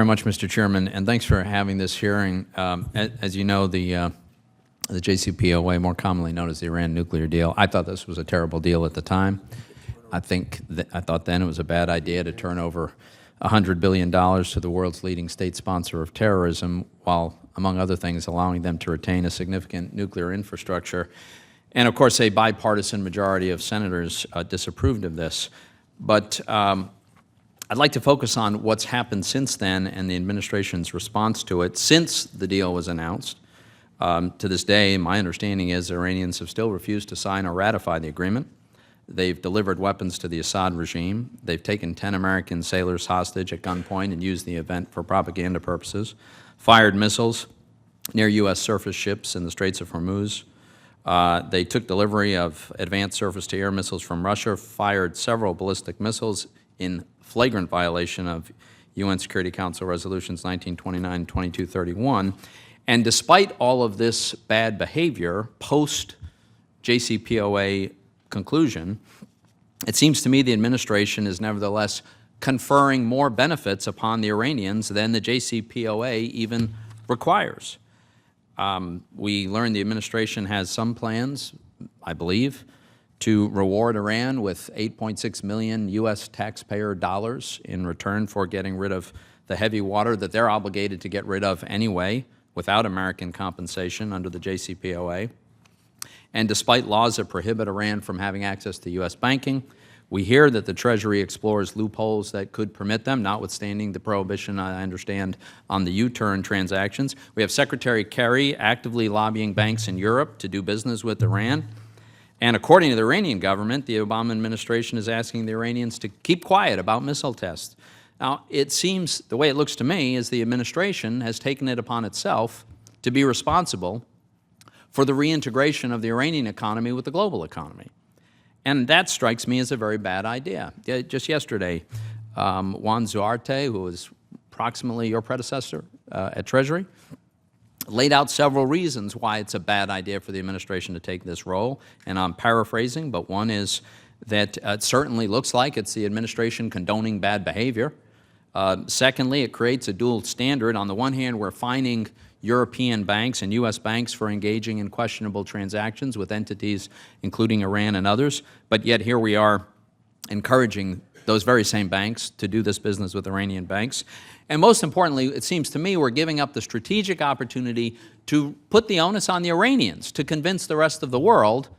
very much, Mr. Chairman, and thanks for having this hearing. As you know, the JCPOA, more commonly known as the Iran nuclear deal, I thought this was a terrible deal at the time. I thought then it was a bad idea to turn over $100 billion to the world's leading state sponsor of terrorism, while, among other things, allowing them to retain a significant nuclear infrastructure. And of course, a bipartisan majority of senators disapproved of this. But I'd like to focus on what's happened since then and the administration's response to it since the deal was announced. To this day, my understanding is the Iranians have still refused to sign or ratify the agreement. They've delivered weapons to the Assad regime. They've taken 10 American sailors hostage at gunpoint and used the event for propaganda purposes, fired missiles near U.S. surface ships in the Straits of Hormuz. They took delivery of advanced surface-to-air missiles from Russia, fired several ballistic missiles in flagrant violation of UN Security Council resolutions 1929 and 2231. And despite all of this bad behavior post-JCPOA conclusion, it seems to me the administration is nevertheless conferring more benefits upon the Iranians than the JCPOA even requires. We learned the administration has some plans, I believe, to reward Iran with $8.6 million U.S. taxpayer dollars in return for getting rid of the heavy water that they're obligated to get rid of anyway without American compensation under the JCPOA. And despite laws that prohibit Iran from having access to U.S. banking, we hear that the Treasury explores loopholes that could permit them, notwithstanding the prohibition, I understand, on the U-turn transactions. We have Secretary Kerry actively lobbying banks in Europe to do business with Iran. And according to the Iranian government, the Obama administration is asking the Iranians to keep quiet about missile tests. Now, it seems, the way it looks to me, is the administration has taken it upon itself to be responsible for the reintegration of the Iranian economy with the global economy. And that strikes me as a very bad idea. Just yesterday, Juan Zuarte, who was approximately your predecessor at Treasury, laid out several reasons why it's a bad idea for the administration to take this role. And I'm paraphrasing, but one is that it certainly looks like it's the administration condoning bad behavior. Secondly, it creates a dual standard. On the one hand, we're fining European banks and U.S. banks for engaging in questionable transactions with entities including Iran and others, but yet here we are encouraging those very same banks to do this business with Iranian banks. And most importantly, it seems to me we're giving up the strategic opportunity to put the onus on the Iranians to convince the rest of the world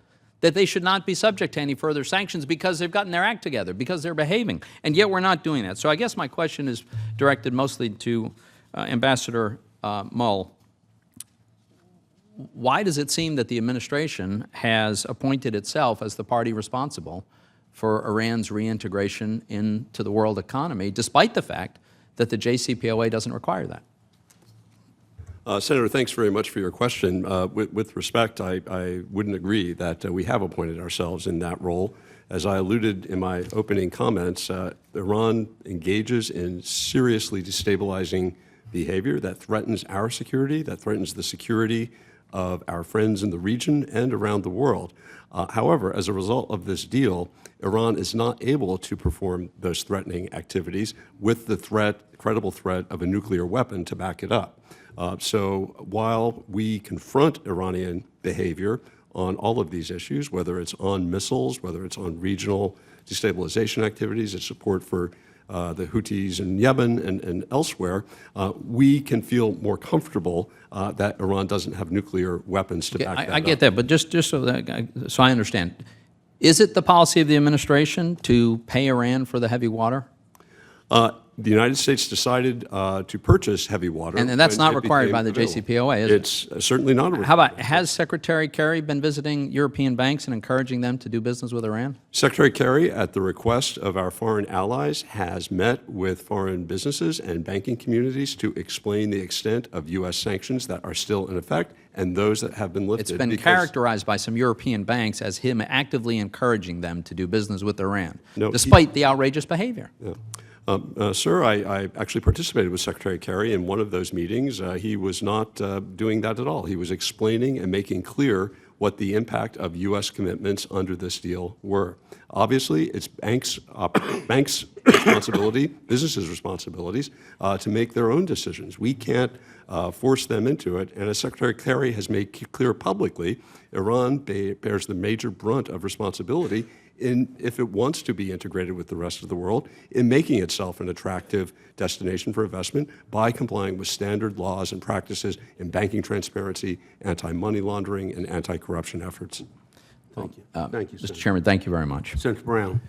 that they should not be subject to any further sanctions because they've gotten their act together, because they're behaving. And yet we're not doing that. So I guess my question is directed mostly to Ambassador Mull. Why does it seem that the administration has appointed itself as the party responsible for Iran's reintegration into the world economy, despite the fact that the JCPOA doesn't require that? Senator, thanks very much for your question. With respect, I wouldn't agree that we have appointed ourselves in that role. As I alluded in my opening comments, Iran engages in seriously destabilizing behavior that threatens our security, that threatens the security of our friends in the region and around the world. However, as a result of this deal, Iran is not able to perform those threatening activities with the credible threat of a nuclear weapon to back it up. So while we confront Iranian behavior on all of these issues, whether it's on missiles, whether it's on regional destabilization activities, its support for the Houthis in Yemen and elsewhere, we can feel more comfortable that Iran doesn't have nuclear weapons to back that up. I get that, but just so I understand, is it the policy of the administration to pay Iran for the heavy water? The United States decided to purchase heavy water. And that's not required by the JCPOA, is it? It's certainly not a requirement. How about, has Secretary Kerry been visiting European banks and encouraging them to do business with Iran? Secretary Kerry, at the request of our foreign allies, has met with foreign businesses and banking communities to explain the extent of U.S. sanctions that are still in effect and those that have been lifted. It's been characterized by some European banks as him actively encouraging them to do business with Iran, despite the outrageous behavior. Yeah. Sir, I actually participated with Secretary Kerry in one of those meetings. He was not doing that at all. He was explaining and making clear what the impact of U.S. commitments under this deal were. Obviously, it's banks' responsibility, businesses' responsibilities to make their own decisions. We can't force them into it. And as Secretary Kerry has made clear publicly, Iran bears the major brunt of responsibility if it wants to be integrated with the rest of the world, in making itself an attractive destination for investment by complying with standard laws and practices in banking transparency, anti-money laundering, and anti-corruption efforts. Thank you. Thank you, Mr. Senator. Chairman, thank you very much. Senator Brown.